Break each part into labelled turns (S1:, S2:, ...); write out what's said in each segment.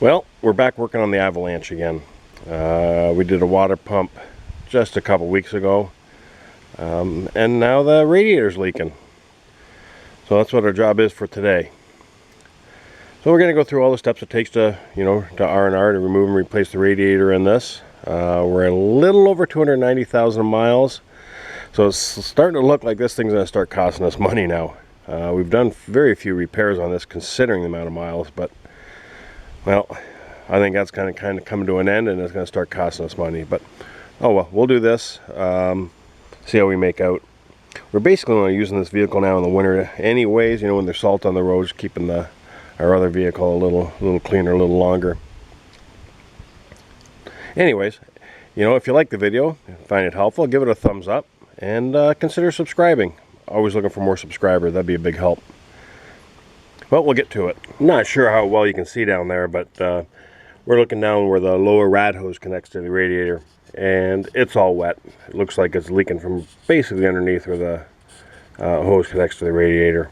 S1: Well, we're back working on the Avalanche again. We did a water pump just a couple weeks ago, and now the radiator's leaking. So that's what our job is for today. So we're going to go through all the steps it takes to, to R&R to remove and replace the radiator in this. We're a little over 290,000 miles, so it's starting to look like this thing's going to start costing us money now. We've done very few repairs on this considering the amount of miles, but well, I think that's kind of coming to an end, and it's going to start costing us money. But oh well, we'll do this. See how we make out. We're basically only using this vehicle now in the winter, anyways. When there's salt on the roads, keeping our other vehicle a little cleaner, a little longer. Anyways, if you like the video, find it helpful, give it a thumbs up, and consider subscribing. Always looking for more subscribers. That'd be a big help. But we'll get to it. I'm not sure how well you can see down there, but we're looking down where the lower rad hose connects to the radiator, and it's all wet. It looks like it's leaking from basically underneath where the hose connects to the radiator.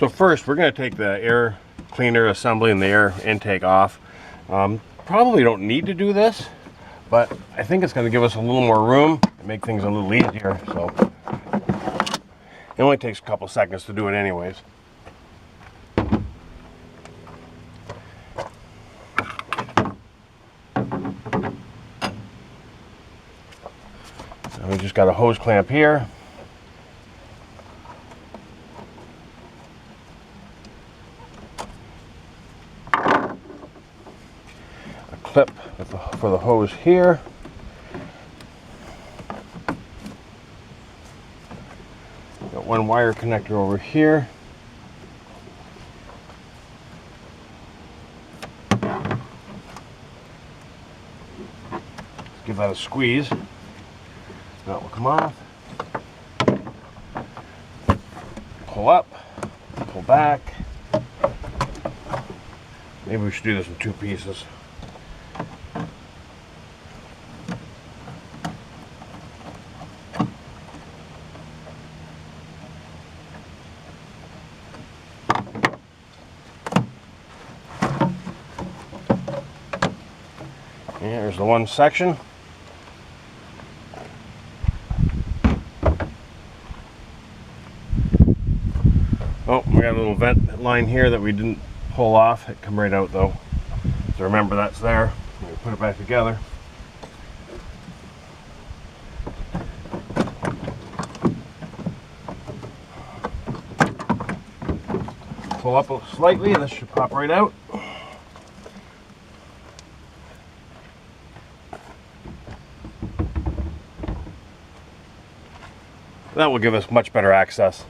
S1: So first, we're going to take the air cleaner assembly and the air intake off. Probably don't need to do this, but I think it's going to give us a little more room and make things a little easier. So it only takes a couple seconds to do it anyways. We just got a hose clamp here. A clip for the hose here. Got one wire connector over here. Let's give that a squeeze. That will come off. Pull up, pull back. Maybe we should do this in two pieces. Here's the one section. Oh, we got a little vent line here that we didn't pull off. It come right out though. So remember that's there. We put it back together. Pull up slightly and this should pop right out. That will give us much better access.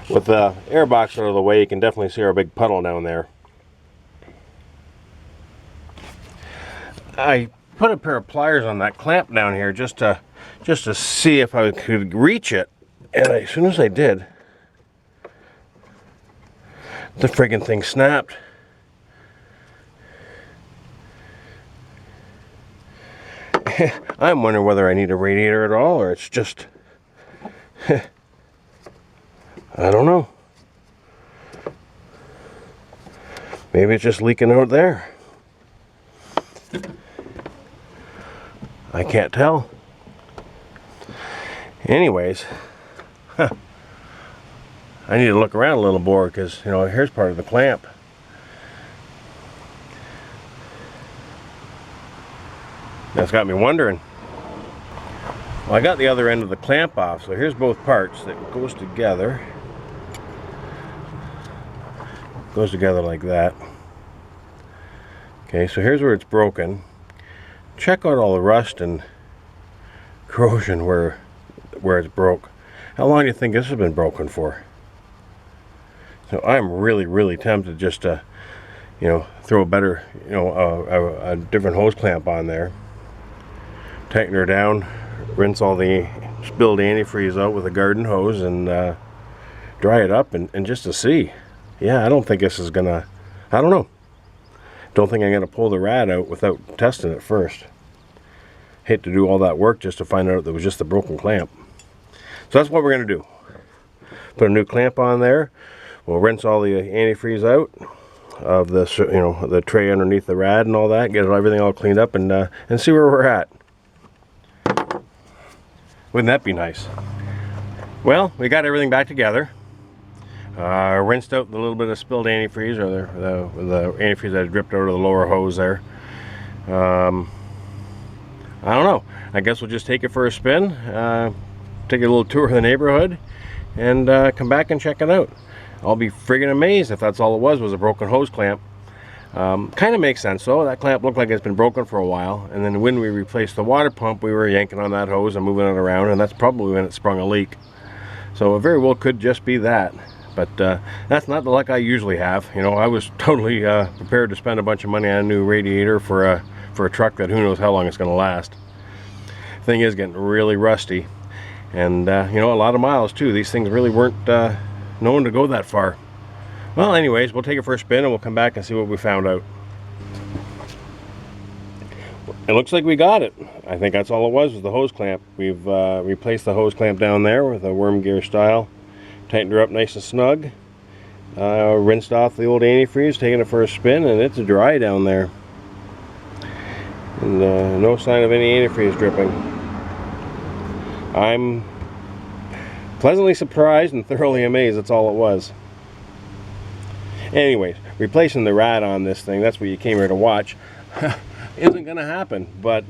S1: With the air box out of the way, you can definitely see our big puddle down there. I put a pair of pliers on that clamp down here just to see if I could reach it, and as soon as I did, the friggin' thing snapped. I'm wondering whether I need a radiator at all, or it's just I don't know. Maybe it's just leaking out there. I can't tell. Anyways, I need to look around a little more because, here's part of the clamp. That's got me wondering. Well, I got the other end of the clamp off, so here's both parts that goes together. Goes together like that. Okay, so here's where it's broken. Check out all the rust and corrosion where it's broke. How long do you think this has been broken for? So I'm really tempted just to, throw a better, a different hose clamp on there. Tighten her down, rinse all the spilled antifreeze out with a garden hose, and dry it up and just to see. Yeah, I don't think this is gonna, I don't know. Don't think I'm gonna pull the rad out without testing it first. Hate to do all that work just to find out that it was just a broken clamp. So that's what we're gonna do. Put a new clamp on there. We'll rinse all the antifreeze out. of this, you know, the tray underneath the rad and all that, get everything all cleaned up, and see where we're at. Wouldn't that be nice? Well, we got everything back together. Rinsed out the little bit of spilled antifreeze, or the antifreeze that had dripped out of the lower hose there. I don't know. I guess we'll just take it for a spin, take a little tour of the neighborhood, and come back and check it out. I'll be friggin' amazed if that's all it was a broken hose clamp. Kind of makes sense though. That clamp looked like it's been broken for a while, and then when we replaced the water pump, we were yanking on that hose and moving it around, and that's probably when it sprung a leak. So it very well could just be that. But that's not the luck I usually have. You know, I was totally prepared to spend a bunch of money on a new radiator for a truck that who knows how long it's going to last. Thing is getting really rusty, and you know, a lot of miles too. These things really weren't known to go that far. Well, anyways, we'll take it for a spin and we'll come back and see what we found out. It looks like we got it. I think that's all it was the hose clamp. We've replaced the hose clamp down there with a worm gear style. Tightened her up nice and snug. Rinsed off the old antifreeze, taking it for a spin, and it's dry down there. And no sign of any antifreeze dripping. I'm pleasantly surprised and thoroughly amazed that's all it was. Anyways, replacing the rad on this thing, that's what you came here to watch, isn't going to happen, but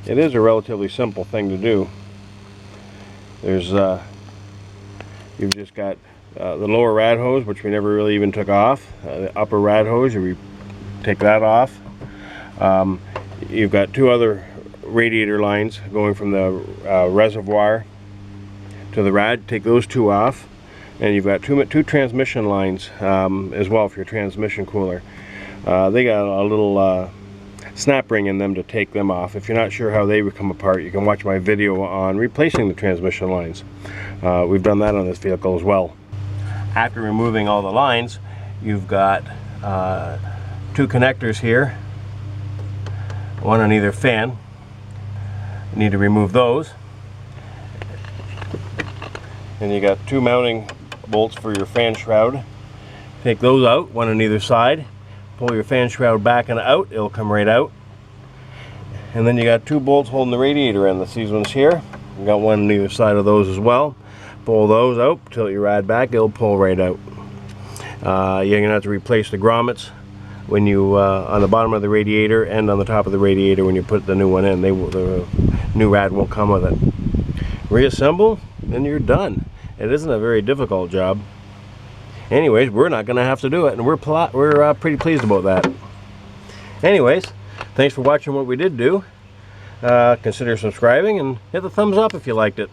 S1: it is a relatively simple thing to do. There's you've just got the lower rad hose, which we never really even took off. The upper rad hose, you take that off. You've got two other radiator lines going from the reservoir to the rad. Take those two off. And you've got two transmission lines as well for your transmission cooler. They got a little snap ring in them to take them off. If you're not sure how they would come apart, you can watch my video on replacing the transmission lines. We've done that on this vehicle as well. After removing all the lines, you've got two connectors here, one on either fan. You need to remove those. And you got two mounting bolts for your fan shroud. Take those out, one on either side. Pull your fan shroud back and out, it'll come right out. And then you got two bolts holding the radiator in. That's these ones here. You got one on either side of those as well. Pull those out, tilt your rad back, it'll pull right out. You're gonna have to replace the grommets when you on the bottom of the radiator and on the top of the radiator when you put the new one in. The new rad won't come with it. Reassemble, and you're done. It isn't a very difficult job. Anyways, we're not going to have to do it, and we're pretty pleased about that. Anyways, thanks for watching what we did do. Consider subscribing and hit the thumbs up if you liked it.